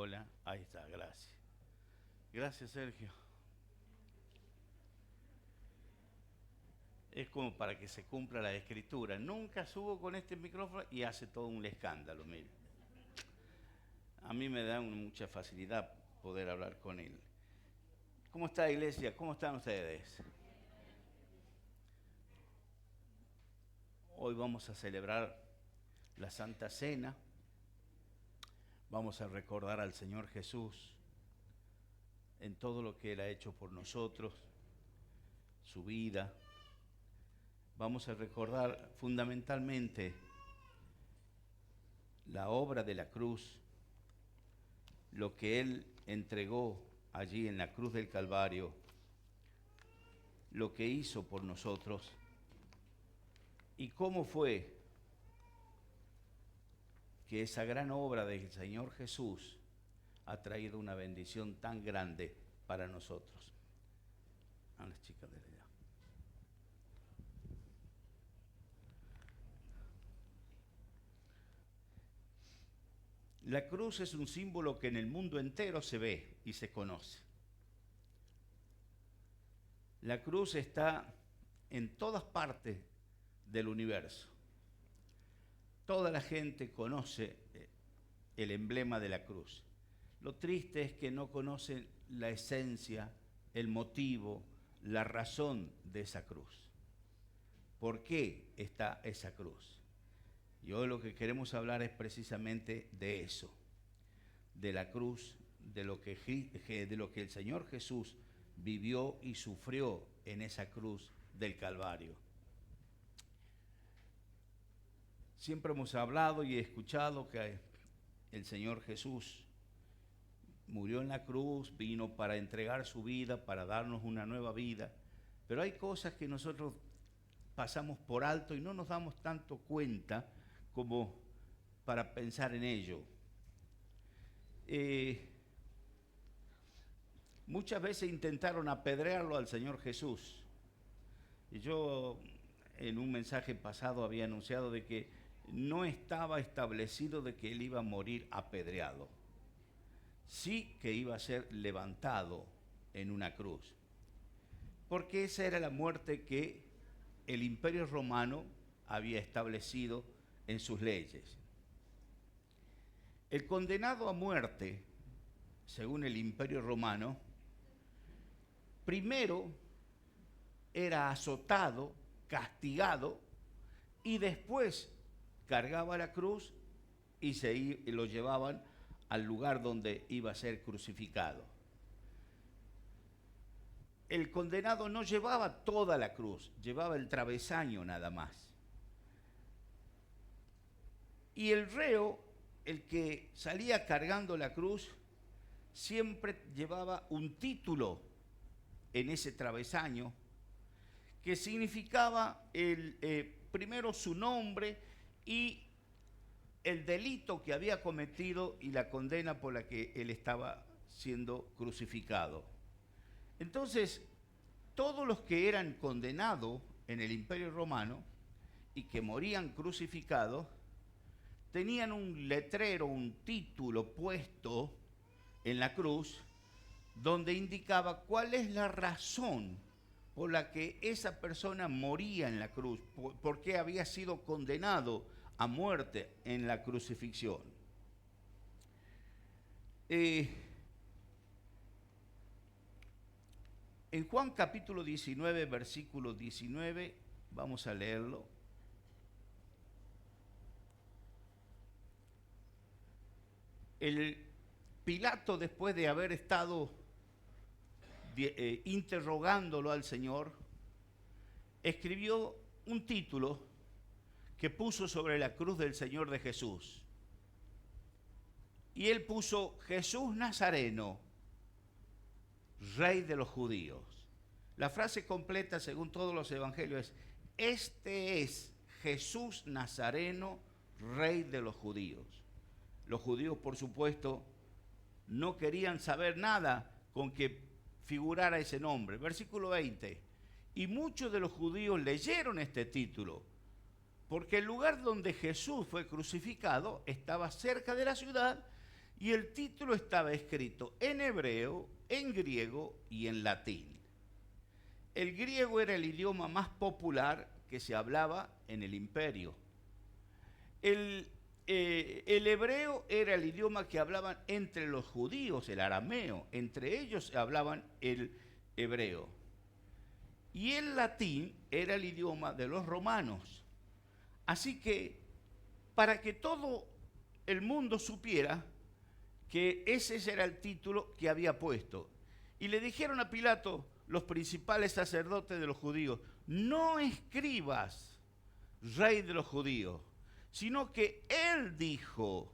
Hola, ahí está, gracias. Gracias, Sergio. Es como para que se cumpla la escritura. Nunca subo con este micrófono y hace todo un escándalo, mire. A mí me da mucha facilidad poder hablar con él. ¿Cómo está, iglesia? ¿Cómo están ustedes? Hoy vamos a celebrar la Santa Cena. Vamos a recordar al Señor Jesús en todo lo que Él ha hecho por nosotros, su vida. Vamos a recordar fundamentalmente la obra de la cruz, lo que Él entregó allí en la cruz del Calvario, lo que hizo por nosotros y cómo fue que esa gran obra del Señor Jesús ha traído una bendición tan grande para nosotros. A las chicas de allá. La cruz es un símbolo que en el mundo entero se ve y se conoce. La cruz está en todas partes del universo. Toda la gente conoce el emblema de la cruz. Lo triste es que no conocen la esencia, el motivo, la razón de esa cruz. ¿Por qué está esa cruz? Y hoy lo que queremos hablar es precisamente de eso, de la cruz, de lo que el Señor Jesús vivió y sufrió en esa cruz del Calvario. Siempre hemos hablado y escuchado que el Señor Jesús murió en la cruz, vino para entregar su vida, para darnos una nueva vida, pero hay cosas que nosotros pasamos por alto y no nos damos tanto cuenta como para pensar en ello. Muchas veces intentaron apedrearlo al Señor Jesús. Y yo en un mensaje pasado había anunciado de que no estaba establecido de que él iba a morir apedreado. Sí que iba a ser levantado en una cruz. Porque esa era la muerte que el Imperio Romano había establecido en sus leyes. El condenado a muerte, según el Imperio Romano, primero era azotado, castigado, y después cargaba la cruz y lo llevaban al lugar donde iba a ser crucificado. El condenado no llevaba toda la cruz, llevaba el travesaño nada más. Y el reo, el que salía cargando la cruz, siempre llevaba un título en ese travesaño que significaba primero su nombre y el delito que había cometido y la condena por la que él estaba siendo crucificado. Entonces, todos los que eran condenados en el Imperio Romano y que morían crucificados, tenían un letrero, un título puesto en la cruz donde indicaba cuál es la razón por la que esa persona moría en la cruz, por qué había sido condenado a muerte en la crucifixión. En Juan capítulo 19, versículo 19, vamos a leerlo. El Pilato, después de haber estado interrogándolo al Señor, escribió un título que puso sobre la cruz del Señor de Jesús. Y él puso Jesús Nazareno, Rey de los judíos. La frase completa, según todos los evangelios, es: este es Jesús Nazareno, Rey de los judíos. Los judíos, por supuesto, no querían saber nada con que figurara ese nombre. Versículo 20. Y muchos de los judíos leyeron este título, porque el lugar donde Jesús fue crucificado estaba cerca de la ciudad, Y el título estaba escrito en hebreo, en griego y en latín. El griego era el idioma más popular que se hablaba en el imperio. El hebreo era el idioma que hablaban entre los judíos, el arameo. Entre ellos hablaban el hebreo. Y el latín era el idioma de los romanos. Así que, para que todo el mundo supiera que ese era el título que había puesto. Y le dijeron a Pilato, los principales sacerdotes de los judíos, no escribas rey de los judíos, sino que él dijo,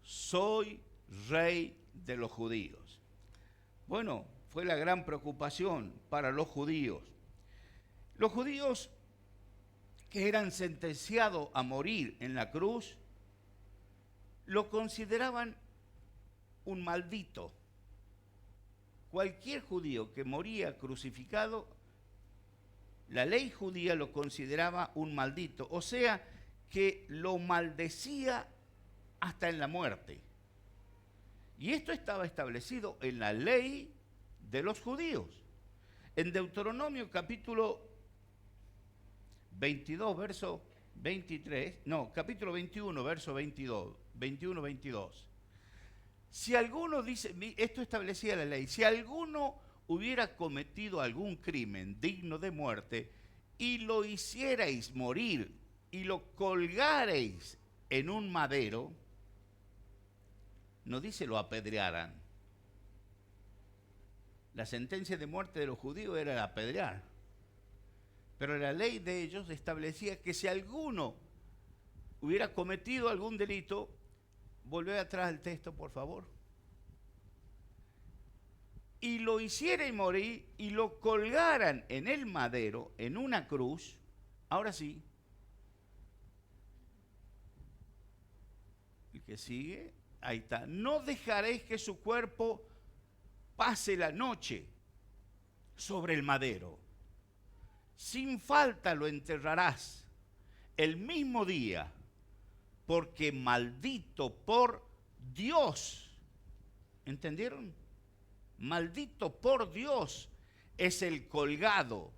soy rey de los judíos. Bueno, fue la gran preocupación para los judíos. Los judíos que eran sentenciados a morir en la cruz, lo consideraban un maldito. Cualquier judío que moría crucificado, la ley judía lo consideraba un maldito, o sea, que lo maldecía hasta en la muerte. Y esto estaba establecido en la ley de los judíos. En Deuteronomio capítulo 22, verso 23, no, capítulo 21, verso 22, 22. Si alguno dice, esto establecía la ley, si alguno hubiera cometido algún crimen digno de muerte y lo hicierais morir y lo colgareis en un madero, no dice lo apedrearan. La sentencia de muerte de los judíos era apedrear. Pero la ley de ellos establecía que si alguno hubiera cometido algún delito, volvé atrás el texto, por favor. Y lo hicieran morir y lo colgaran en el madero, en una cruz, ahora sí. El que sigue, ahí está. No dejaréis que su cuerpo pase la noche sobre el madero. Sin falta lo enterrarás el mismo día, porque maldito por Dios. ¿Entendieron? Maldito por Dios es el colgado,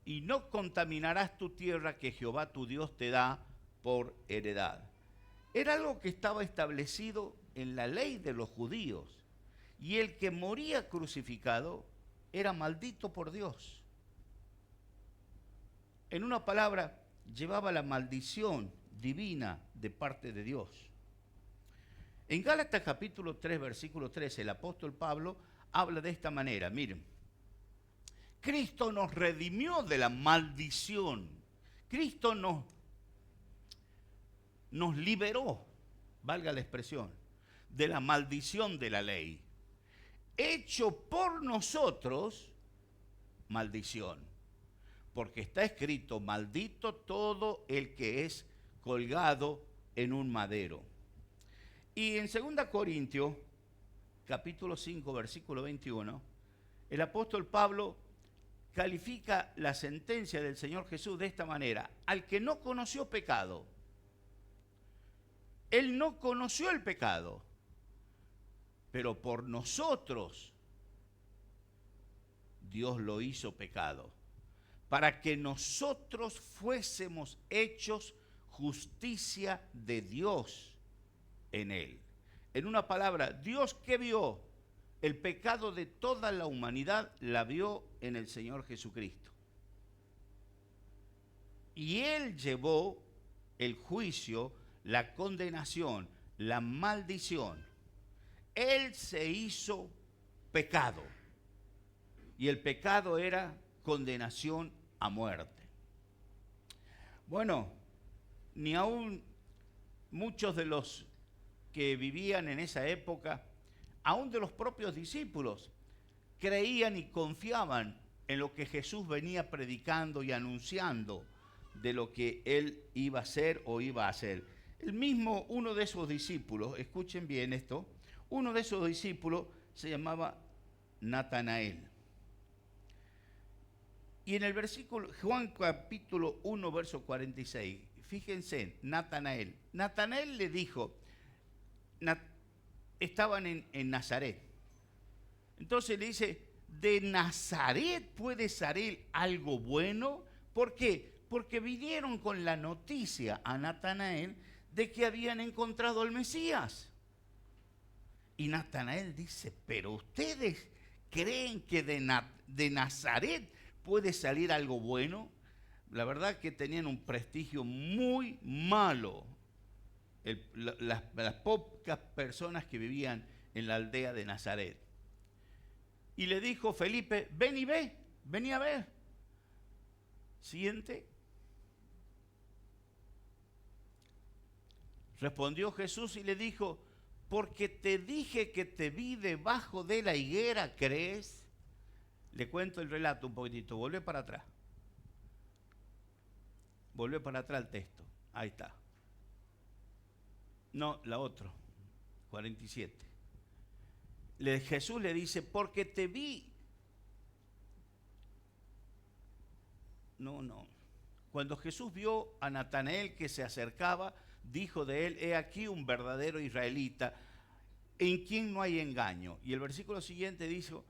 y no contaminarás tu tierra que Jehová tu Dios te da por heredad. Era algo que estaba establecido en la ley de los judíos, y el que moría crucificado era maldito por Dios. En una palabra, llevaba la maldición divina de parte de Dios. En Gálatas capítulo 3, versículo 13, el apóstol Pablo habla de esta manera. Miren, Cristo nos redimió de la maldición. Cristo nos liberó, valga la expresión, de la maldición de la ley. Hecho por nosotros maldición. Porque está escrito, maldito todo el que es colgado en un madero. Y en 2 Corintios, capítulo 5, versículo 21, el apóstol Pablo califica la sentencia del Señor Jesús de esta manera. Al que no conoció pecado, él no conoció el pecado, pero por nosotros Dios lo hizo pecado, para que nosotros fuésemos hechos justicia de Dios en él. En una palabra, Dios que vio el pecado de toda la humanidad, la vio en el Señor Jesucristo. Y él llevó el juicio, la condenación, la maldición. Él se hizo pecado. Y el pecado era condenación a muerte. Bueno, ni aún muchos de los que vivían en esa época, aún de los propios discípulos, creían y confiaban en lo que Jesús venía predicando y anunciando de lo que él iba a hacer o iba a hacer. El mismo, uno de esos discípulos, escuchen bien esto, uno de esos discípulos se llamaba Natanael. Y en el versículo, Juan capítulo 1, verso 46, fíjense, Natanael le dijo, estaban en Nazaret. Entonces le dice, ¿de Nazaret puede salir algo bueno? ¿Por qué? Porque vinieron con la noticia a Natanael de que habían encontrado al Mesías. Y Natanael dice, ¿pero ustedes creen que de Nazaret puede salir algo bueno? La verdad que tenían un prestigio muy malo las pocas personas que vivían en la aldea de Nazaret. Y le dijo Felipe, ven y ve, vení a ver. Siguiente. Respondió Jesús y le dijo, porque te dije que te vi debajo de la higuera, ¿crees? Le cuento el relato un poquitito, volvé para atrás. Volvé para atrás el texto, ahí está. No, la otra, 47. Jesús le dice, porque te vi. No. Cuando Jesús vio a Natanael que se acercaba, dijo de él, he aquí un verdadero israelita, en quien no hay engaño. Y el versículo siguiente dijo,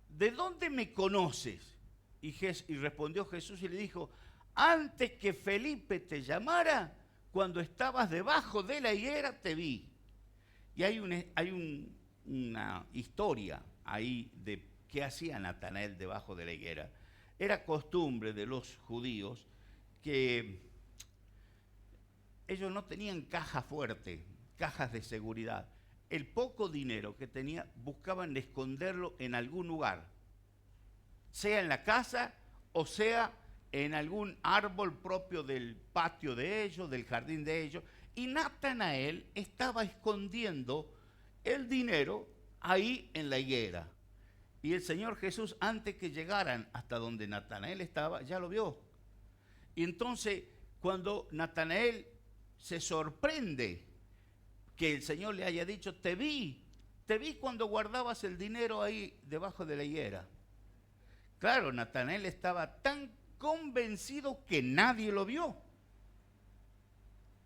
¿de dónde me conoces? Y respondió Jesús y le dijo, antes que Felipe te llamara, cuando estabas debajo de la higuera te vi. Y hay una historia ahí de qué hacía Natanael debajo de la higuera. Era costumbre de los judíos que ellos no tenían caja fuerte, cajas de seguridad. El poco dinero que tenía buscaban esconderlo en algún lugar, sea en la casa o sea en algún árbol propio del patio de ellos, del jardín de ellos. Y Natanael estaba escondiendo el dinero ahí en la higuera. Y el Señor Jesús, antes que llegaran hasta donde Natanael estaba, ya lo vio. Y entonces, cuando Natanael se sorprende que el Señor le haya dicho, te vi cuando guardabas el dinero ahí debajo de la higuera. Claro, Natanael estaba tan convencido que nadie lo vio.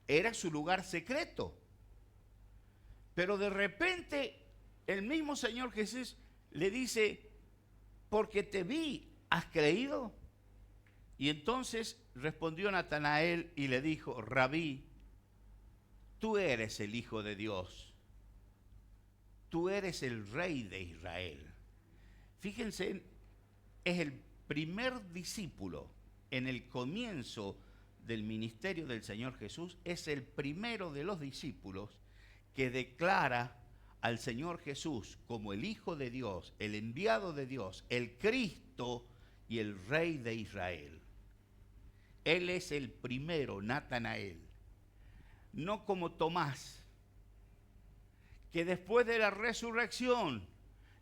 Era su lugar secreto. Pero de repente, el mismo Señor Jesús le dice, porque te vi, ¿has creído? Y entonces respondió Natanael y le dijo, Rabí, tú eres el Hijo de Dios, tú eres el Rey de Israel. Fíjense, es el primer discípulo en el comienzo del ministerio del Señor Jesús, es el primero de los discípulos que declara al Señor Jesús como el Hijo de Dios, el enviado de Dios, el Cristo y el Rey de Israel. Él es el primero, Natanael. No como Tomás, que después de la resurrección,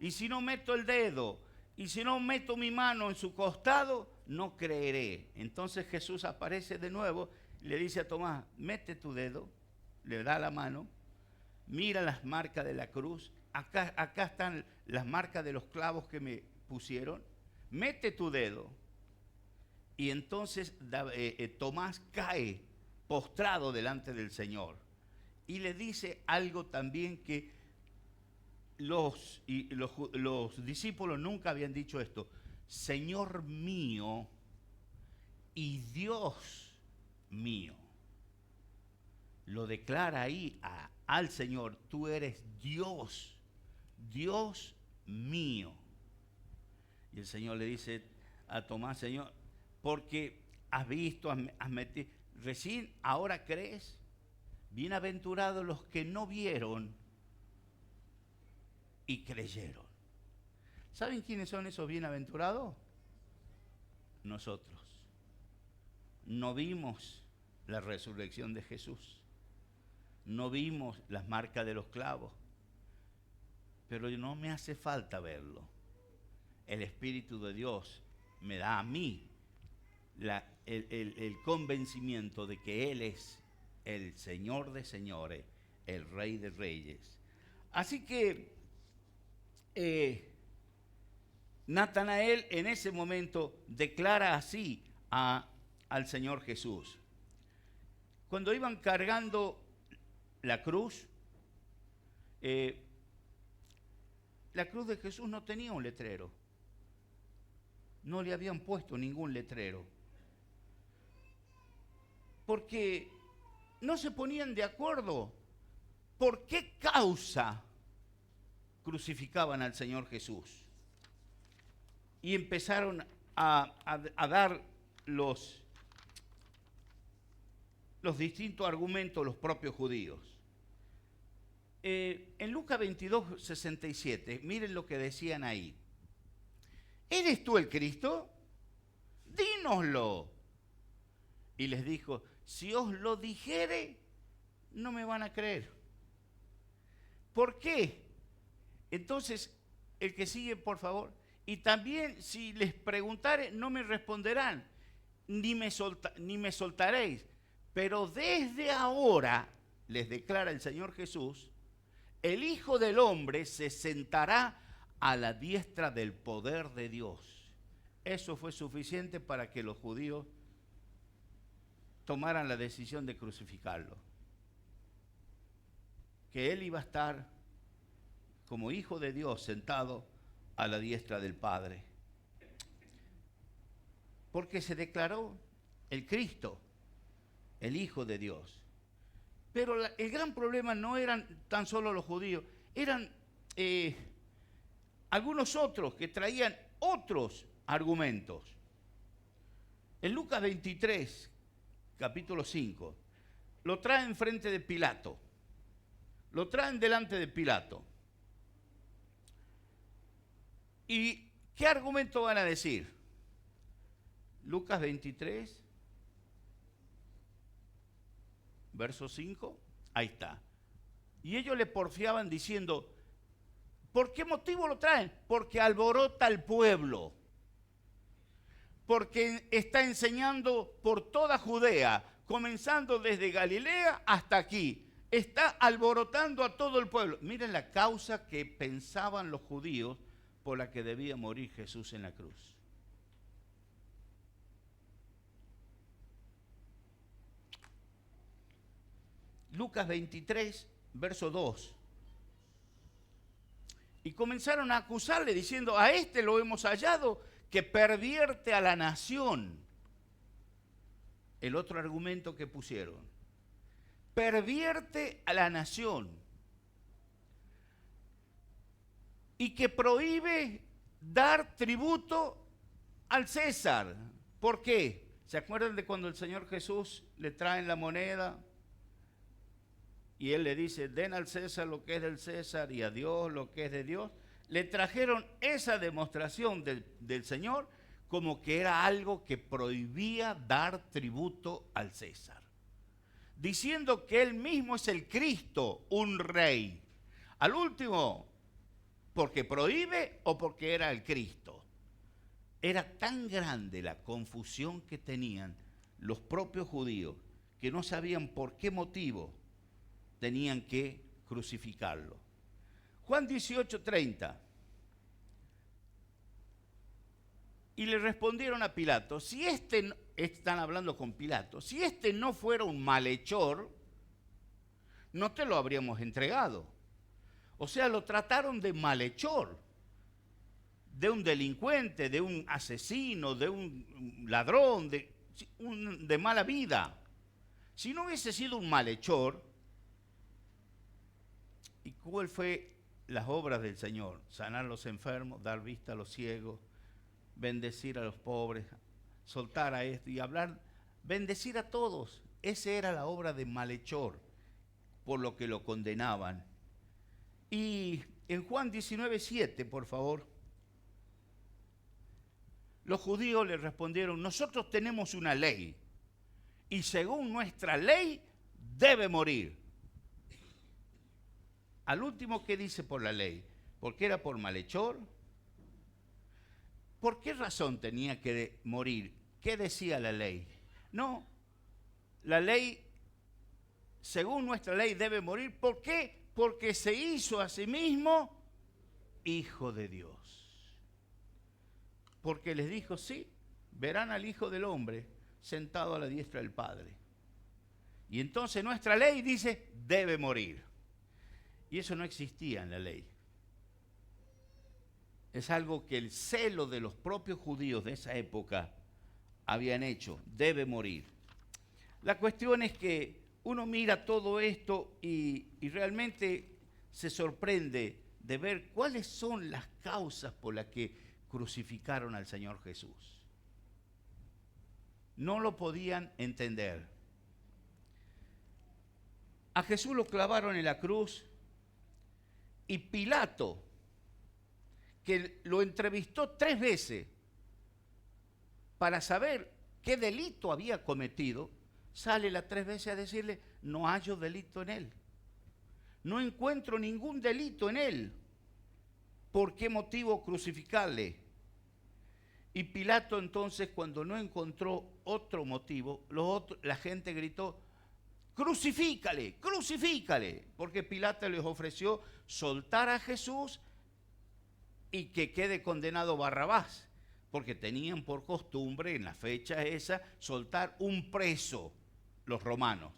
y si no meto el dedo, y si no meto mi mano en su costado, no creeré. Entonces Jesús aparece de nuevo y le dice a Tomás, mete tu dedo, le da la mano, mira las marcas de la cruz, acá están las marcas de los clavos que me pusieron, mete tu dedo. Y entonces Tomás cae postrado delante del Señor y le dice algo también que los discípulos nunca habían dicho esto, Señor mío y Dios mío. Lo declara ahí al Señor, tú eres Dios, Dios mío. Y el Señor le dice a Tomás, Señor, porque has visto, has metido, recién ahora crees, bienaventurados los que no vieron y creyeron. ¿Saben quiénes son esos bienaventurados? Nosotros. No vimos la resurrección de Jesús. No vimos las marcas de los clavos. Pero no me hace falta verlo. El Espíritu de Dios me da a mí el convencimiento de que Él es el Señor de señores, el Rey de reyes. Así que Natanael en ese momento declara así al Señor Jesús. Cuando iban cargando la cruz, La cruz de Jesús no tenía un letrero. No le habían puesto ningún letrero. Porque no se ponían de acuerdo por qué causa crucificaban al Señor Jesús. Y empezaron a dar los distintos argumentos los propios judíos. En Lucas 22, 67, miren lo que decían ahí. ¿Eres tú el Cristo? Dínoslo. Y les dijo, si os lo dijere, no me van a creer. ¿Por qué? Entonces, el que sigue, por favor. Y también, si les preguntare, no me responderán, ni me soltaréis. Pero desde ahora, les declara el Señor Jesús, el Hijo del Hombre se sentará a la diestra del poder de Dios. Eso fue suficiente para que los judíos tomaran la decisión de crucificarlo. Que él iba a estar como Hijo de Dios sentado a la diestra del Padre. Porque se declaró el Cristo, el Hijo de Dios. Pero el gran problema no eran tan solo los judíos, eran algunos otros que traían otros argumentos. En Lucas 23, capítulo 5, lo traen frente de Pilato. Lo traen delante de Pilato. ¿Y qué argumento van a decir? Lucas 23, verso 5, ahí está. Y ellos le porfiaban diciendo, ¿por qué motivo lo traen? Porque alborota al pueblo. Porque está enseñando por toda Judea, comenzando desde Galilea hasta aquí. Está alborotando a todo el pueblo. Miren la causa que pensaban los judíos por la que debía morir Jesús en la cruz. Lucas 23, verso 2. Y comenzaron a acusarle diciendo, a este lo hemos hallado que pervierte a la nación. El otro argumento que pusieron. Pervierte a la nación. Y que prohíbe dar tributo al César. ¿Por qué? ¿Se acuerdan de cuando el Señor Jesús le traen la moneda? Y él le dice, den al César lo que es del César y a Dios lo que es de Dios. Le trajeron esa demostración del Señor como que era algo que prohibía dar tributo al César. Diciendo que él mismo es el Cristo, un rey. Al último, porque prohíbe o porque era el Cristo. Era tan grande la confusión que tenían los propios judíos que no sabían por qué motivo tenían que crucificarlo. Juan 18:30. Y le respondieron a Pilato, si están hablando con Pilato, si no fuera un malhechor, no te lo habríamos entregado. O sea, lo trataron de malhechor, de un delincuente, de un asesino, de un ladrón, de mala vida. Si no hubiese sido un malhechor, ¿y cuál fue las obras del Señor? Sanar a los enfermos, dar vista a los ciegos, bendecir a los pobres, soltar a esto y hablar, bendecir a todos. Esa era la obra de malhechor, por lo que lo condenaban. Y en Juan 19:7, por favor, los judíos le respondieron, nosotros tenemos una ley, y según nuestra ley debe morir. Al último, ¿qué dice por la ley? ¿Porque era por malhechor? ¿Por qué razón tenía que morir? ¿Qué decía la ley? No, la ley, según nuestra ley, debe morir. ¿Por qué? Porque se hizo a sí mismo Hijo de Dios. Porque les dijo, sí, verán al Hijo del Hombre sentado a la diestra del Padre. Y entonces nuestra ley dice, debe morir. Y eso no existía en la ley. Es algo que el celo de los propios judíos de esa época habían hecho. Debe morir. La cuestión es que uno mira todo esto y realmente se sorprende de ver cuáles son las causas por las que crucificaron al Señor Jesús. No lo podían entender. A Jesús lo clavaron en la cruz y Pilato, que lo entrevistó 3 veces para saber qué delito había cometido, sale las 3 veces a decirle: no hallo delito en él. No encuentro ningún delito en él. ¿Por qué motivo crucificarle? Y Pilato entonces, cuando no encontró otro motivo, la gente gritó: crucifícale, crucifícale, porque Pilato les ofreció soltar a Jesús y que quede condenado Barrabás, porque tenían por costumbre en la fecha esa soltar un preso los romanos.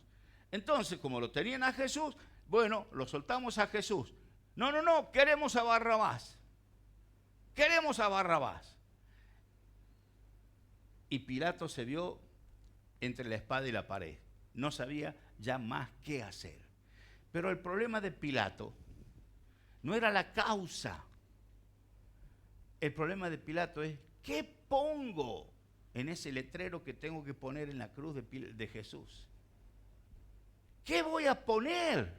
Entonces, como lo tenían a Jesús, bueno, lo soltamos a Jesús. No, queremos a Barrabás. Queremos a Barrabás. Y Pilato se vio entre la espada y la pared. No sabía ya más qué hacer. Pero el problema de Pilato no era la causa. El problema de Pilato es: ¿qué pongo en ese letrero que tengo que poner en la cruz de Jesús? ¿Qué voy a poner?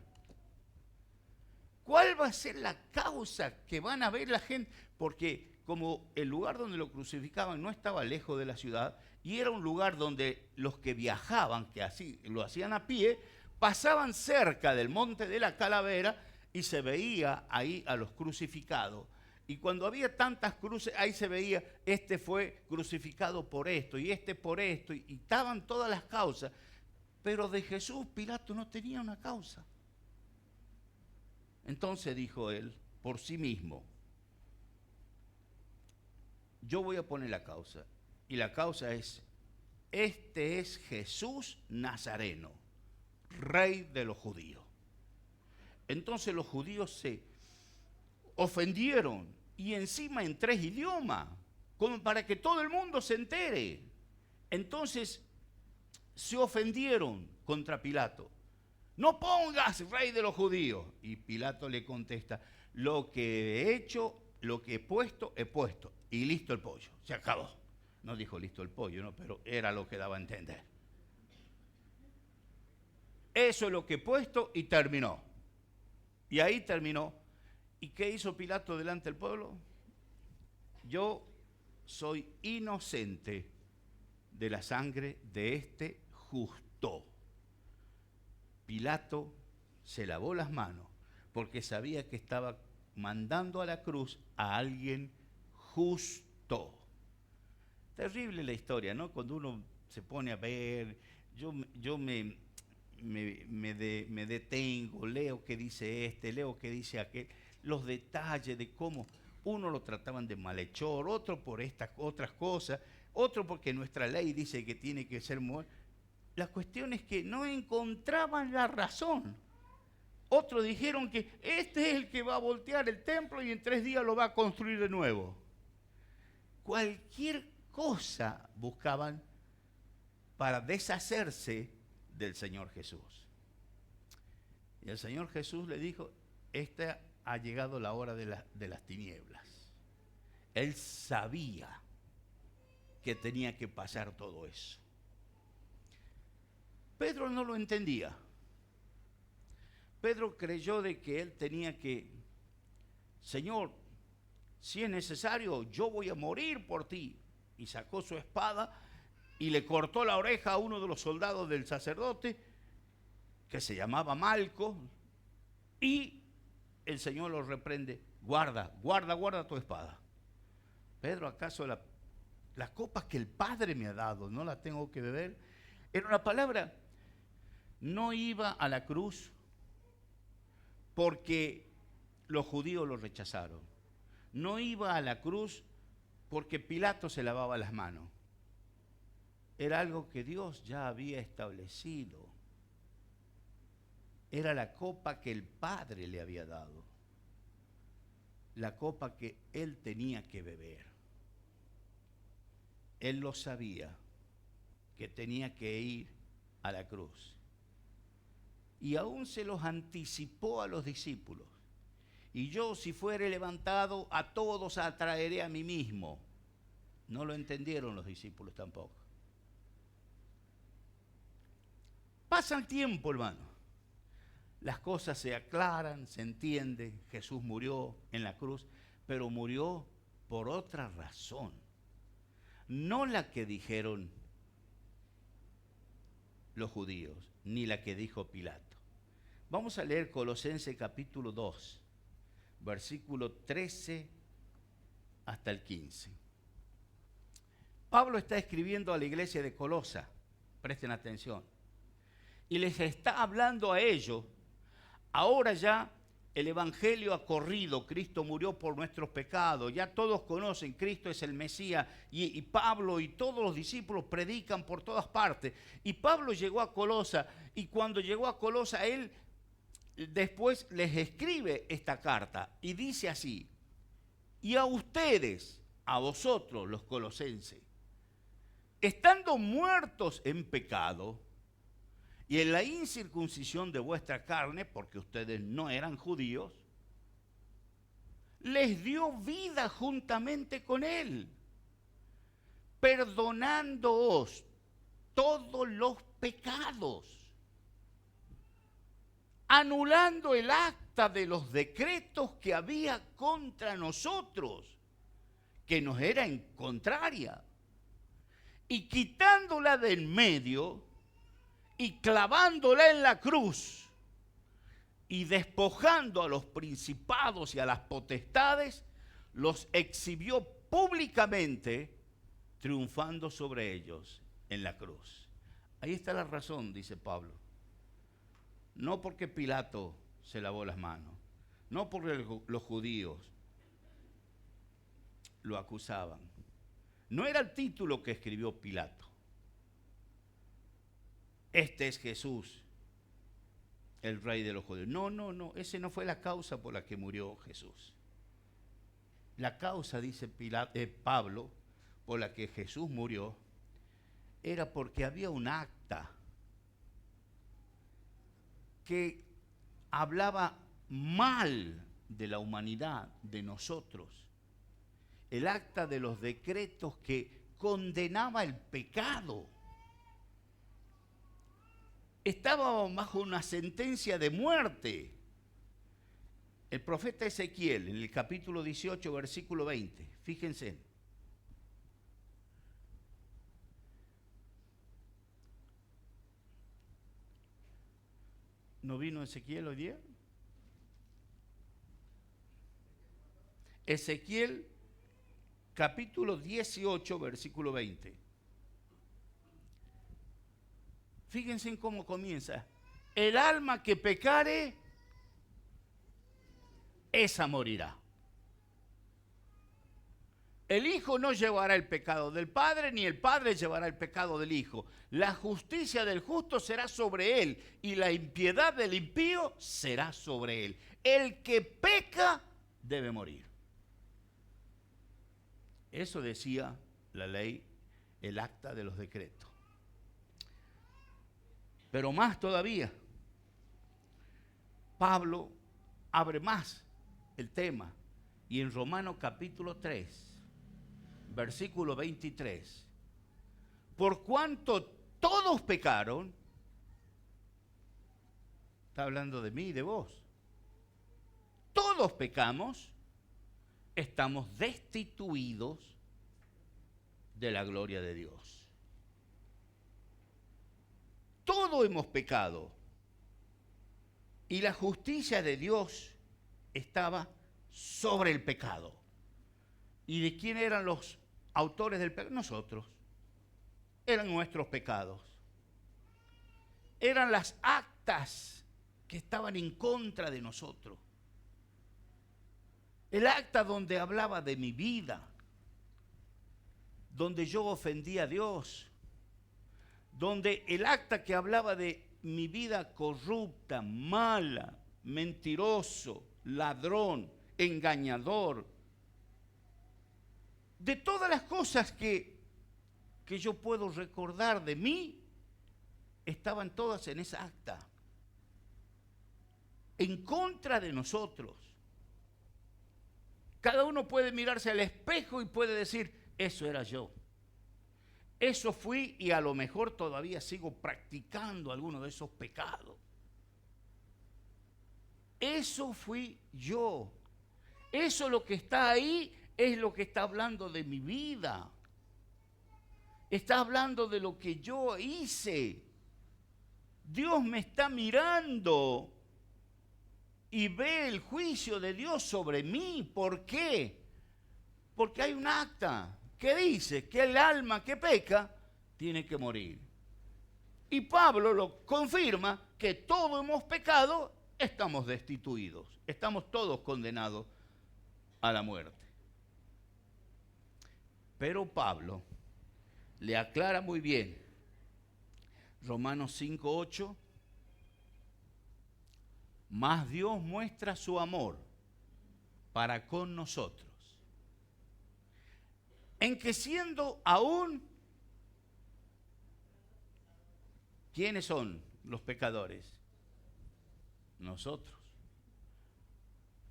¿Cuál va a ser la causa que van a ver la gente? Porque como el lugar donde lo crucificaban no estaba lejos de la ciudad y era un lugar donde los que viajaban, que así lo hacían a pie, pasaban cerca del monte de la Calavera y se veía ahí a los crucificados. Y cuando había tantas cruces, ahí se veía: este fue crucificado por esto y este por esto, y estaban todas las causas. Pero de Jesús Pilato no tenía una causa. Entonces dijo él por sí mismo: yo voy a poner la causa. Y la causa es: este es Jesús Nazareno, rey de los judíos. Entonces los judíos se ofendieron, y encima en 3 idiomas, como para que todo el mundo se entere. Entonces se ofendieron contra Pilato: no pongas rey de los judíos. Y Pilato le contesta: lo que he hecho, lo que he puesto, y listo el pollo. Se acabó. No dijo listo el pollo, no, pero era lo que daba a entender. Eso es lo que he puesto y terminó. Y ahí terminó. ¿Y qué hizo Pilato delante del pueblo? Yo soy inocente de la sangre de este justo. Pilato se lavó las manos porque sabía que estaba mandando a la cruz a alguien justo. Terrible la historia, ¿no? Cuando uno se pone a ver, yo me detengo, leo qué dice este, leo qué dice aquel, los detalles de cómo uno lo trataban de malhechor, otro por estas otras cosas, otro porque nuestra ley dice que tiene que ser muerto. La cuestión es que no encontraban la razón. Otros dijeron que este es el que va a voltear el templo y en 3 días lo va a construir de nuevo. Cualquier cosa buscaban para deshacerse del Señor Jesús. Y el Señor Jesús le dijo: esta ha llegado la hora de las tinieblas. Él sabía que tenía que pasar todo eso. Pedro no lo entendía. Pedro creyó de que él tenía que: Señor, si es necesario, yo voy a morir por ti. Y sacó su espada y le cortó la oreja a uno de los soldados del sacerdote, que se llamaba Malco, y el Señor lo reprende: guarda tu espada. Pedro, ¿acaso las copas que el Padre me ha dado no las tengo que beber? En una palabra, no iba a la cruz porque los judíos lo rechazaron. No iba a la cruz porque Pilato se lavaba las manos. Era algo que Dios ya había establecido. era la copa que el Padre le había dado, la copa que él tenía que beber. Él lo sabía, que tenía que ir a la cruz. Y aún se los anticipó a los discípulos. Y yo, si fuere levantado, a todos atraeré a mí mismo. No lo entendieron los discípulos tampoco. Pasa el tiempo, hermano. Las cosas se aclaran, se entiende. Jesús murió en la cruz, pero murió por otra razón. No la que dijeron los judíos, ni la que dijo Pilato. Vamos a leer Colosenses capítulo 2, versículo 13 hasta el 15. Pablo está escribiendo a la iglesia de Colosa, presten atención, y les está hablando a ellos. Ahora ya el evangelio ha corrido, Cristo murió por nuestros pecados, ya todos conocen, Cristo es el Mesías, y Pablo y todos los discípulos predican por todas partes. Y Pablo llegó a Colosa, y cuando llegó a Colosa, él después les escribe esta carta, y dice así: y a ustedes, a vosotros los colosenses, estando muertos en pecado, y en la incircuncisión de vuestra carne, porque ustedes no eran judíos, les dio vida juntamente con él, perdonándoos todos los pecados, anulando el acta de los decretos que había contra nosotros, que nos era en contraria, y quitándola de en medio, y clavándola en la cruz, y despojando a los principados y a las potestades, los exhibió públicamente, triunfando sobre ellos en la cruz. Ahí está la razón, dice Pablo. No porque Pilato se lavó las manos, no porque los judíos lo acusaban. No era el título que escribió Pilato. Este es Jesús, el rey de los judíos. No, ese no fue la causa por la que murió Jesús. La causa, dice Pablo, por la que Jesús murió, era porque había un acta que hablaba mal de la humanidad, de nosotros. El acta de los decretos que condenaba el pecado. Estábamos bajo una sentencia de muerte. El profeta Ezequiel, en el capítulo 18, versículo 20, fíjense. ¿No vino Ezequiel hoy día? Ezequiel, capítulo 18, versículo 20. Fíjense en cómo comienza. El alma que pecare, esa morirá. El hijo no llevará el pecado del padre, ni el padre llevará el pecado del hijo. La justicia del justo será sobre él, y la impiedad del impío será sobre él. El que peca debe morir. Eso decía la ley, el acta de los decretos. Pero más todavía, Pablo abre más el tema, y en Romanos capítulo 3, versículo 23, por cuanto todos pecaron, está hablando de mí y de vos, todos pecamos, estamos destituidos de la gloria de Dios. Todos hemos pecado, y la justicia de Dios estaba sobre el pecado. ¿Y de quién eran los autores del pecado? Nosotros. Eran nuestros pecados. Eran las actas que estaban en contra de nosotros. El acta donde hablaba de mi vida, donde yo ofendía a Dios, donde el acta que hablaba de mi vida corrupta, mala, mentiroso, ladrón, engañador, de todas las cosas que yo puedo recordar de mí, estaban todas en esa acta, en contra de nosotros. Cada uno puede mirarse al espejo y puede decir, eso era yo. Eso fui y a lo mejor todavía sigo practicando alguno de esos pecados. Eso fui yo. Eso lo que está ahí es lo que está hablando de mi vida. Está hablando de lo que yo hice. Dios me está mirando y ve el juicio de Dios sobre mí. ¿Por qué? Porque hay un acta que dice que el alma que peca tiene que morir. Y Pablo lo confirma, que todos hemos pecado, estamos destituidos, estamos todos condenados a la muerte. Pero Pablo le aclara muy bien, Romanos 5:8, mas Dios muestra su amor para con nosotros, en que siendo aún, ¿quiénes son los pecadores? Nosotros.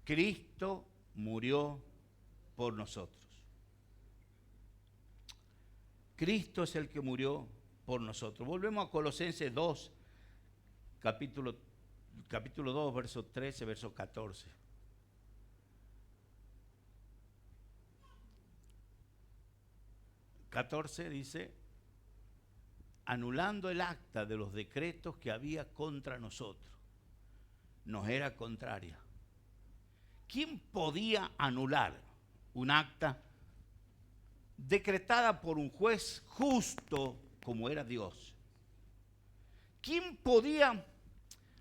Cristo murió por nosotros. Cristo es el que murió por nosotros. Volvemos a Colosenses 2, capítulo 2, verso 13, verso 14. Dice, anulando el acta de los decretos que había contra nosotros, nos era contraria. ¿Quién podía anular un acta decretada por un juez justo como era Dios? ¿Quién podía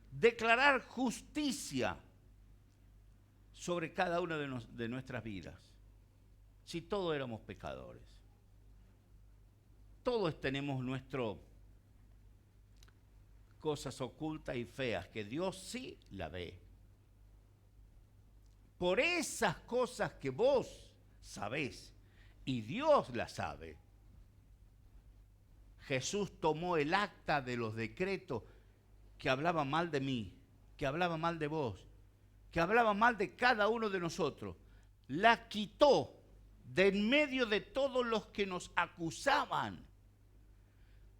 declarar justicia sobre cada una de nuestras vidas si todos éramos pecadores? Todos tenemos nuestras cosas ocultas y feas que Dios sí la ve. Por esas cosas que vos sabés y Dios las sabe, Jesús tomó el acta de los decretos que hablaba mal de mí, que hablaba mal de vos, que hablaba mal de cada uno de nosotros, la quitó de en medio de todos los que nos acusaban.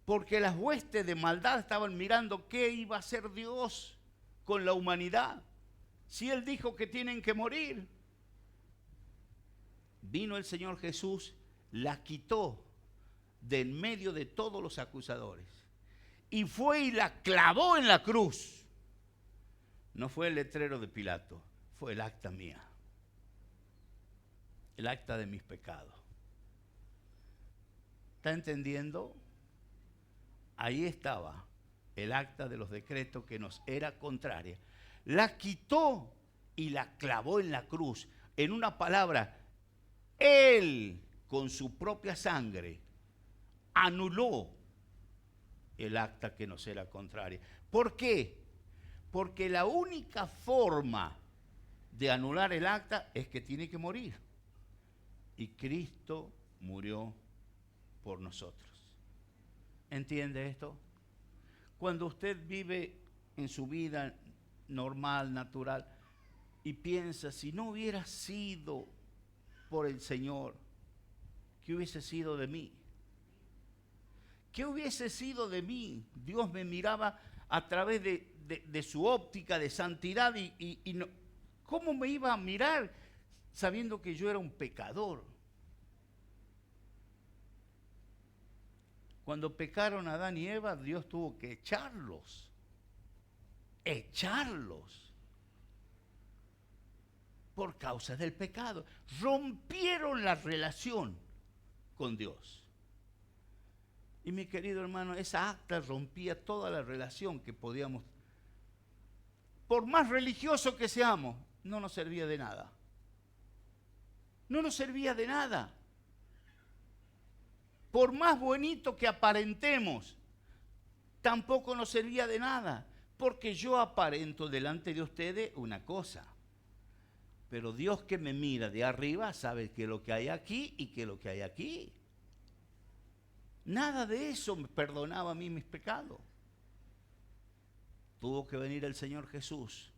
Porque las huestes de maldad estaban mirando qué iba a hacer Dios con la humanidad. Si Él dijo que tienen que morir. Vino el Señor Jesús, la quitó de en medio de todos los acusadores. Y fue y la clavó en la cruz. No fue el letrero de Pilato, fue el acta mía. El acta de mis pecados. ¿Está entendiendo? Ahí estaba el acta de los decretos que nos era contraria. La quitó y la clavó en la cruz. En una palabra, Él con su propia sangre anuló el acta que nos era contraria. ¿Por qué? Porque la única forma de anular el acta es que tiene que morir. Y Cristo murió por nosotros. ¿Entiende esto? Cuando usted vive en su vida normal, natural, y piensa, si no hubiera sido por el Señor, ¿qué hubiese sido de mí? ¿Qué hubiese sido de mí? Dios me miraba a través de su óptica de santidad y no, ¿cómo me iba a mirar sabiendo que yo era un pecador? Cuando pecaron Adán y Eva, Dios tuvo que echarlos. Por causa del pecado. Rompieron la relación con Dios. Y mi querido hermano, esa acta rompía toda la relación que podíamos. Por más religioso que seamos, no nos servía de nada. No nos servía de nada. Por más bonito que aparentemos, tampoco nos servía de nada, porque yo aparento delante de ustedes una cosa. Pero Dios que me mira de arriba sabe que lo que hay aquí y que lo que hay aquí. Nada de eso me perdonaba a mí mis pecados. Tuvo que venir el Señor Jesús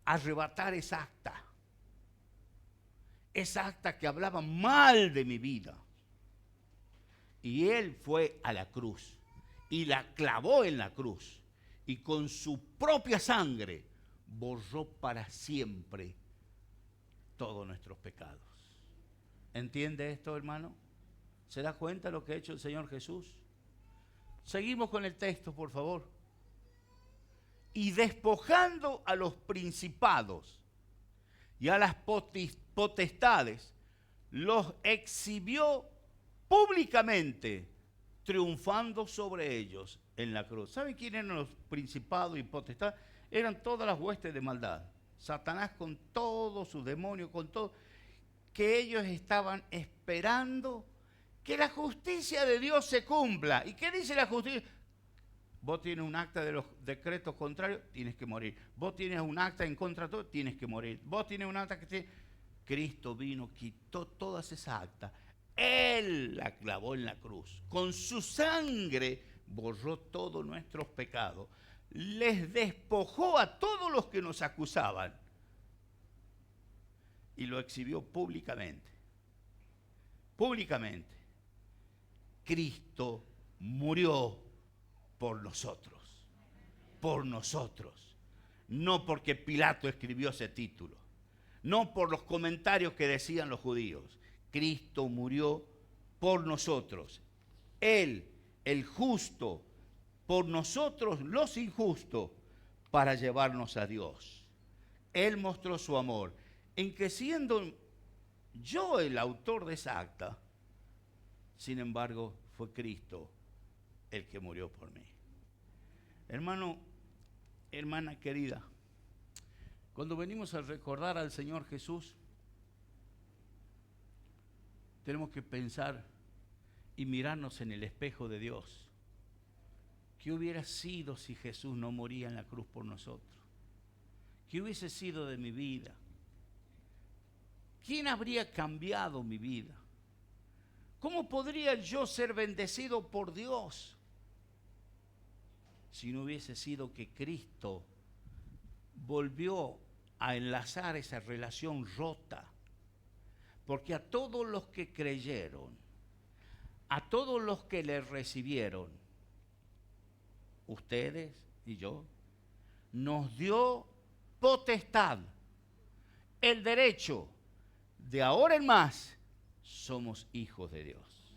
a arrebatar esa acta que hablaba mal de mi vida. Y Él fue a la cruz y la clavó en la cruz y con su propia sangre borró para siempre todos nuestros pecados. ¿Entiende esto, hermano? ¿Se da cuenta de lo que ha hecho el Señor Jesús? Seguimos con el texto, por favor. Y despojando a los principados y a las potestades, los exhibió públicamente, triunfando sobre ellos en la cruz. ¿Saben quiénes eran los principados y potestades? Eran todas las huestes de maldad. Satanás con todos sus demonios, con todo, que ellos estaban esperando que la justicia de Dios se cumpla. ¿Y qué dice la justicia? Vos tienes un acta de los decretos contrarios, tienes que morir. Vos tienes un acta en contra de todo, tienes que morir. Vos tienes un acta que te... Cristo vino, quitó todas esas actas. Él la clavó en la cruz. Con su sangre borró todos nuestros pecados. Les despojó a todos los que nos acusaban. Y lo exhibió públicamente. Públicamente. Cristo murió por nosotros. Por nosotros. No porque Pilato escribió ese título. No por los comentarios que decían los judíos. Cristo murió por nosotros. Él, el justo, por nosotros los injustos, para llevarnos a Dios. Él mostró su amor en que siendo yo el autor de esa acta, sin embargo, fue Cristo el que murió por mí. Hermano, hermana querida, cuando venimos a recordar al Señor Jesús, tenemos que pensar y mirarnos en el espejo de Dios. ¿Qué hubiera sido si Jesús no moría en la cruz por nosotros? ¿Qué hubiese sido de mi vida? ¿Quién habría cambiado mi vida? ¿Cómo podría yo ser bendecido por Dios si no hubiese sido que Cristo volvió a enlazar esa relación rota? Porque a todos los que creyeron, a todos los que le recibieron, ustedes y yo, nos dio potestad, el derecho de ahora en más, somos hijos de Dios.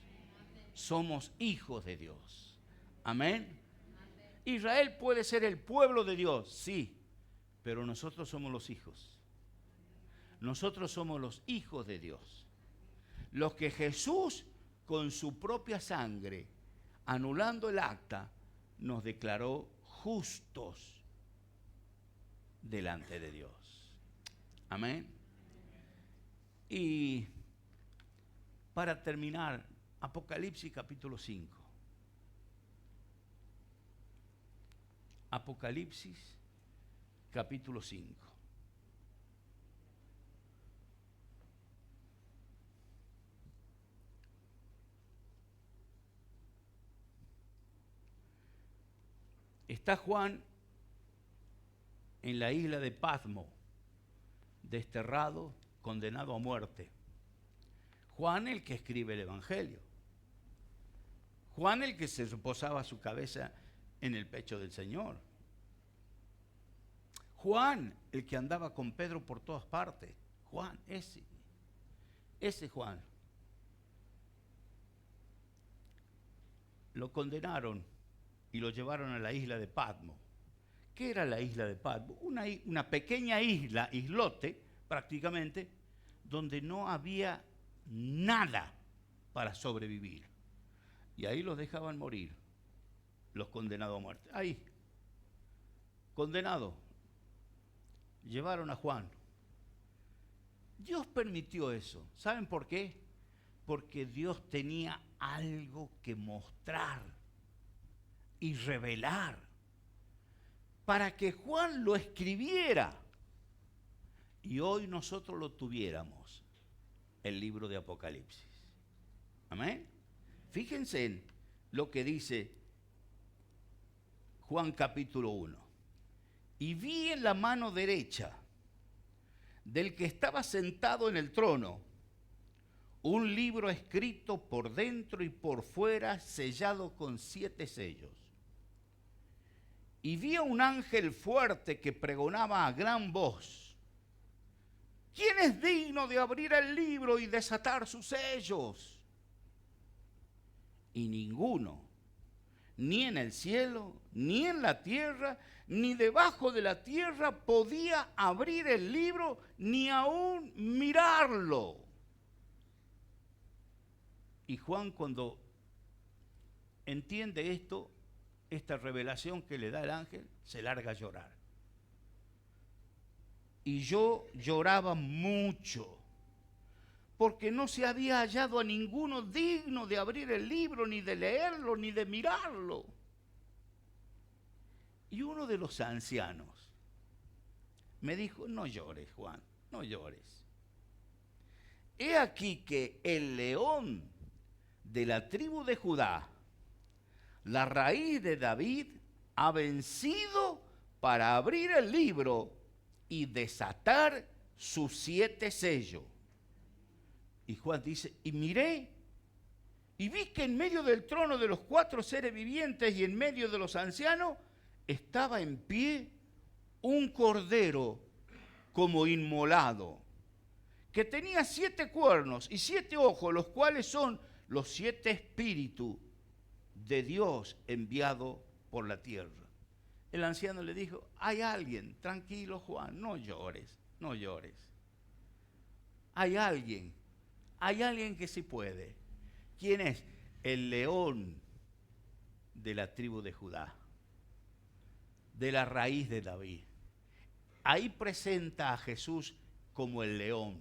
Somos hijos de Dios. Amén. Israel puede ser el pueblo de Dios, sí, pero nosotros somos los hijos. Nosotros somos los hijos de Dios. Los que Jesús, con su propia sangre, anulando el acta, nos declaró justos delante de Dios. Amén. Y para terminar, Apocalipsis capítulo 5. Apocalipsis capítulo 5. Está Juan en la isla de Patmos, desterrado, condenado a muerte. Juan el que escribe el Evangelio. Juan el que se reposaba su cabeza en el pecho del Señor. Juan el que andaba con Pedro por todas partes. Juan, ese Juan. Lo condenaron y lo llevaron a la isla de Patmos. ¿Qué era la isla de Patmos? Una pequeña isla, islote prácticamente, donde no había nada para sobrevivir. Y ahí los dejaban morir, los condenados a muerte. Ahí, condenado. Llevaron a Juan. Dios permitió eso. ¿Saben por qué? Porque Dios tenía algo que mostrar. y revelar, para que Juan lo escribiera y hoy nosotros lo tuviéramos, el libro de Apocalipsis. Amén. Fíjense en lo que dice Juan capítulo 1. Y vi en la mano derecha del que estaba sentado en el trono un libro escrito por dentro y por fuera, sellado con 7 sellos. Y vi a un ángel fuerte que pregonaba a gran voz: ¿quién es digno de abrir el libro y desatar sus sellos? Y ninguno, ni en el cielo, ni en la tierra, ni debajo de la tierra, podía abrir el libro, ni aún mirarlo. Y Juan, cuando entiende esto, esta revelación que le da el ángel, se larga a llorar. Y yo lloraba mucho, porque no se había hallado a ninguno digno de abrir el libro, ni de leerlo, ni de mirarlo. Y uno de los ancianos me dijo: no llores, Juan, no llores. He aquí que el león de la tribu de Judá, la raíz de David, ha vencido para abrir el libro y desatar sus 7 sellos. Y Juan dice: y miré, y vi que en medio del trono de los 4 seres vivientes y en medio de los ancianos estaba en pie un cordero como inmolado, que tenía 7 cuernos y 7 ojos, los cuales son los 7 espíritus de Dios enviado por la tierra. El anciano le dijo: hay alguien, tranquilo Juan, no llores, no llores. Hay alguien que sí puede. ¿Quién es? El león de la tribu de Judá, de la raíz de David. Ahí presenta a Jesús como el león.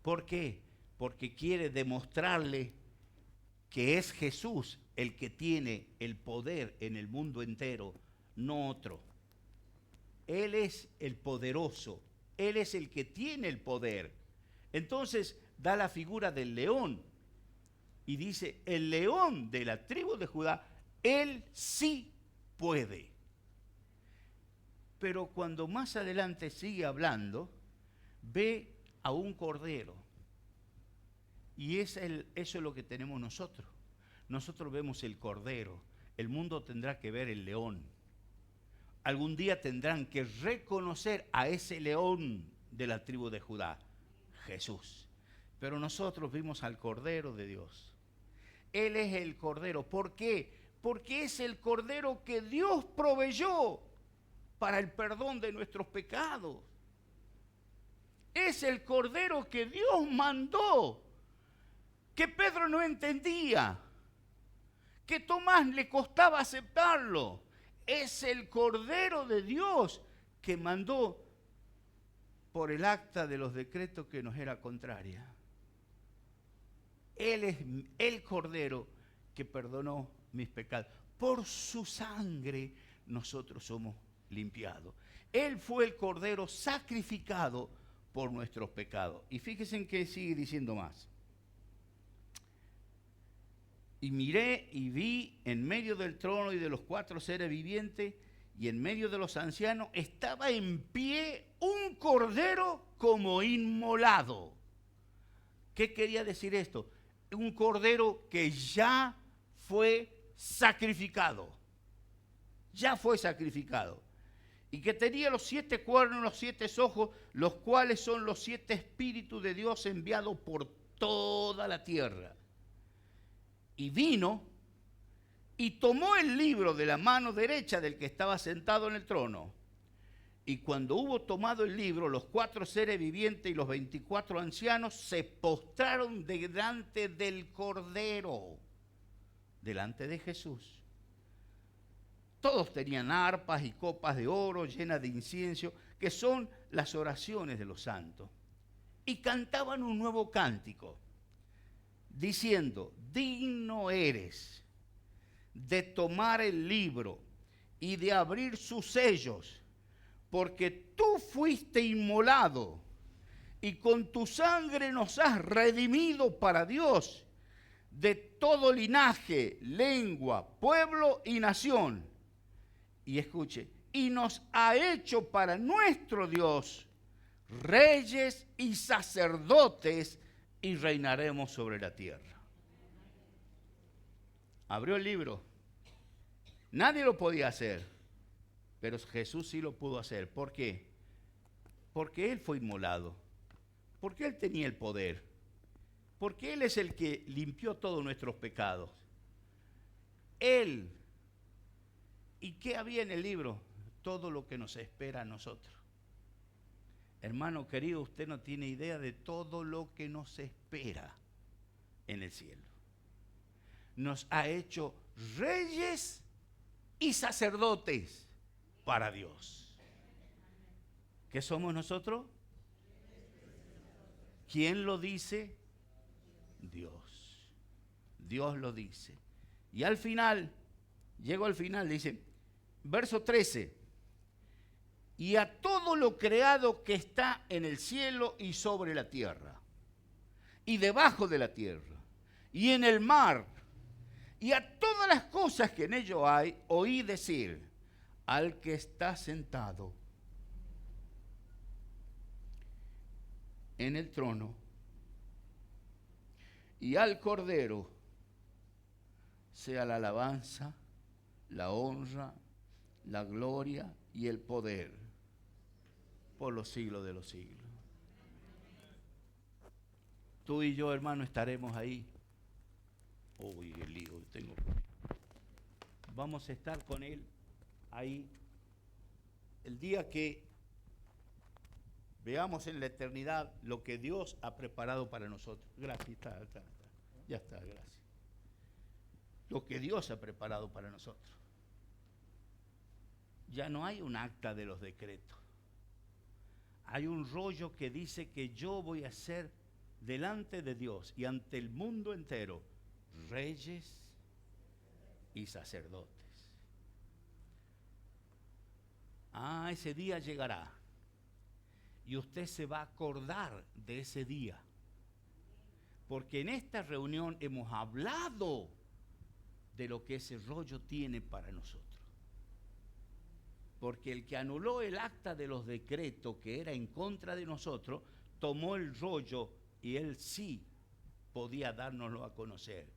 ¿Por qué? Porque quiere demostrarle que es Jesús el que tiene el poder en el mundo entero, no otro. Él es el poderoso, Él es el que tiene el poder. Entonces da la figura del león y dice: el león de la tribu de Judá, Él sí puede. Pero cuando más adelante sigue hablando, ve a un cordero. Y eso es lo que tenemos nosotros. Nosotros vemos el cordero. El mundo tendrá que ver el león. Algún día tendrán que reconocer a ese león de la tribu de Judá, Jesús. Pero nosotros vimos al Cordero de Dios. Él es el Cordero. ¿Por qué? Porque es el Cordero que Dios proveyó para el perdón de nuestros pecados. Es el Cordero que Dios mandó, que Pedro no entendía, que Tomás le costaba aceptarlo. Es el Cordero de Dios que mandó por el acta de los decretos que nos era contraria. Él es el Cordero que perdonó mis pecados. Por su sangre nosotros somos limpiados. Él fue el Cordero sacrificado por nuestros pecados. Y fíjense en qué sigue diciendo más. Y miré y vi en medio del trono y de los 4 seres vivientes y en medio de los ancianos estaba en pie un cordero como inmolado. ¿Qué quería decir esto? Un cordero que ya fue sacrificado. Ya fue sacrificado. Y que tenía los 7 cuernos, los 7 ojos, los cuales son los 7 espíritus de Dios enviados por toda la tierra. Y vino y tomó el libro de la mano derecha del que estaba sentado en el trono. Y cuando hubo tomado el libro, los 4 seres vivientes y los 24 ancianos se postraron delante del Cordero, delante de Jesús. Todos tenían arpas y copas de oro llenas de incienso, que son las oraciones de los santos. Y cantaban un nuevo cántico, diciendo: digno eres de tomar el libro y de abrir sus sellos, porque tú fuiste inmolado y con tu sangre nos has redimido para Dios de todo linaje, lengua, pueblo y nación. Y escuche, y nos ha hecho para nuestro Dios reyes y sacerdotes y reinaremos sobre la tierra. Abrió el libro. Nadie lo podía hacer, pero Jesús sí lo pudo hacer. ¿Por qué? Porque Él fue inmolado, porque Él tenía el poder, porque Él es el que limpió todos nuestros pecados. Él. ¿Y qué había en el libro? Todo lo que nos espera a nosotros. Hermano querido, usted no tiene idea de todo lo que nos espera en el cielo. Nos ha hecho reyes y sacerdotes para Dios. ¿Qué somos nosotros? ¿Quién lo dice? Dios. Dios lo dice. Y al final, llego al final, dice, verso 13. Y a todo lo creado que está en el cielo y sobre la tierra, y debajo de la tierra, y en el mar, y a todas las cosas que en ello hay, oí decir al que está sentado en el trono y al Cordero, sea la alabanza, la honra, la gloria y el poder por los siglos de los siglos. Tú y yo, hermano, estaremos ahí. Uy, el lío tengo. Vamos a estar con Él ahí el día que veamos en la eternidad lo que Dios ha preparado para nosotros. Gracias, ya está, gracias. Lo que Dios ha preparado para nosotros. Ya no hay un acta de los decretos. Hay un rollo que dice que yo voy a ser delante de Dios y ante el mundo entero reyes y sacerdotes. Ese día llegará y usted se va a acordar de ese día, porque en esta reunión hemos hablado de lo que ese rollo tiene para nosotros. Porque el que anuló el acta de los decretos que era en contra de nosotros, tomó el rollo y él sí podía dárnoslo a conocer.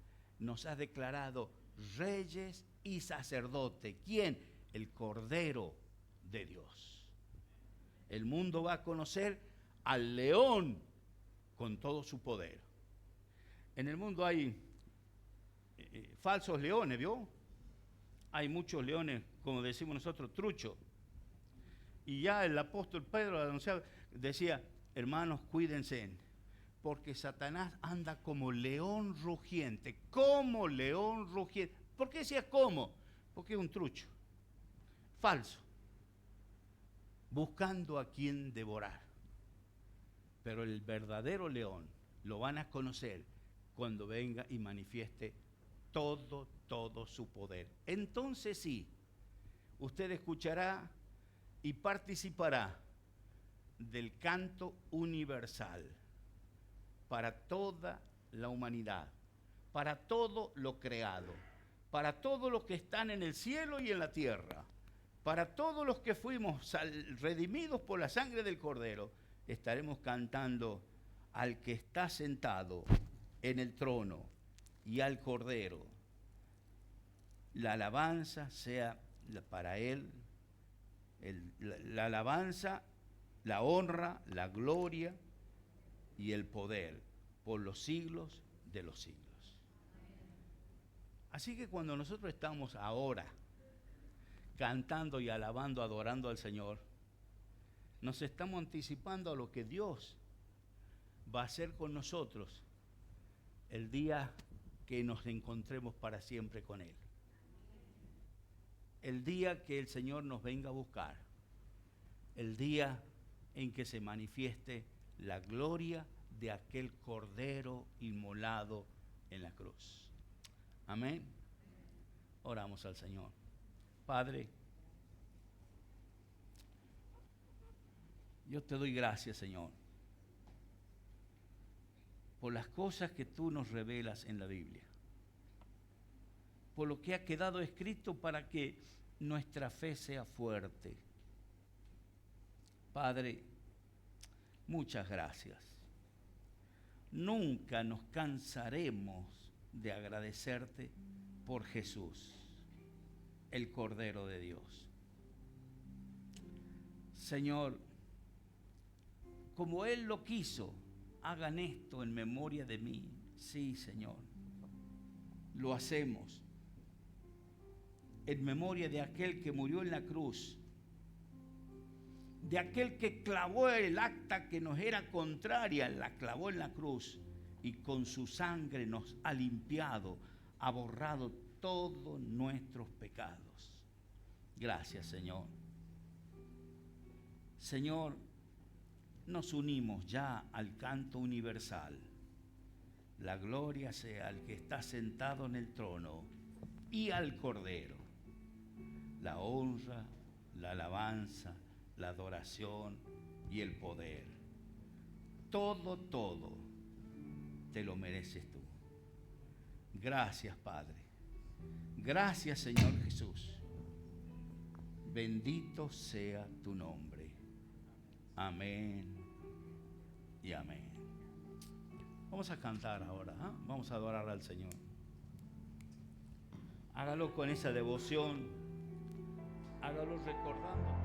Nos ha declarado reyes y sacerdotes. ¿Quién? El Cordero de Dios. El mundo va a conocer al león con todo su poder. En el mundo hay falsos leones, ¿vio? Hay muchos leones, como decimos nosotros, truchos. Y ya el apóstol Pedro anunciaba, decía, hermanos, cuídense, porque Satanás anda como león rugiente, como león rugiente. ¿Por qué decía cómo? Porque es un trucho, falso, buscando a quien devorar. Pero el verdadero león lo van a conocer cuando venga y manifieste todo su poder. Entonces sí, usted escuchará y participará del canto universal para toda la humanidad, para todo lo creado, para todos los que están en el cielo y en la tierra, para todos los que fuimos redimidos por la sangre del Cordero. Estaremos cantando al que está sentado en el trono y al Cordero. La alabanza sea para Él, la alabanza, la honra, la gloria y el poder por los siglos de los siglos. Así que cuando nosotros estamos ahora cantando y alabando, adorando al Señor, nos estamos anticipando a lo que Dios va a hacer con nosotros el día que nos encontremos para siempre con Él. El día que el Señor nos venga a buscar, el día en que se manifieste la gloria de aquel Cordero inmolado en la cruz. Amén. Oramos al Señor. Padre, yo te doy gracias, Señor, por las cosas que tú nos revelas en la Biblia, por lo que ha quedado escrito para que nuestra fe sea fuerte. Padre, muchas gracias. Nunca nos cansaremos de agradecerte por Jesús, el Cordero de Dios. Señor, como Él lo quiso, hagan esto en memoria de mí. Sí, Señor, lo hacemos en memoria de aquel que murió en la cruz, de aquel que clavó el acta que nos era contraria, la clavó en la cruz y con su sangre nos ha limpiado, ha borrado todos nuestros pecados. Gracias, Señor. Señor, nos unimos ya al canto universal. La gloria sea al que está sentado en el trono y al Cordero. La honra, la alabanza, la adoración y el poder. Todo, todo te lo mereces tú. Gracias, Padre. Gracias, Señor Jesús. Bendito sea tu nombre. Amén y amén. Vamos a cantar ahora, ¿eh? Vamos a adorar al Señor. Hágalo con esa devoción. Hágalo recordando.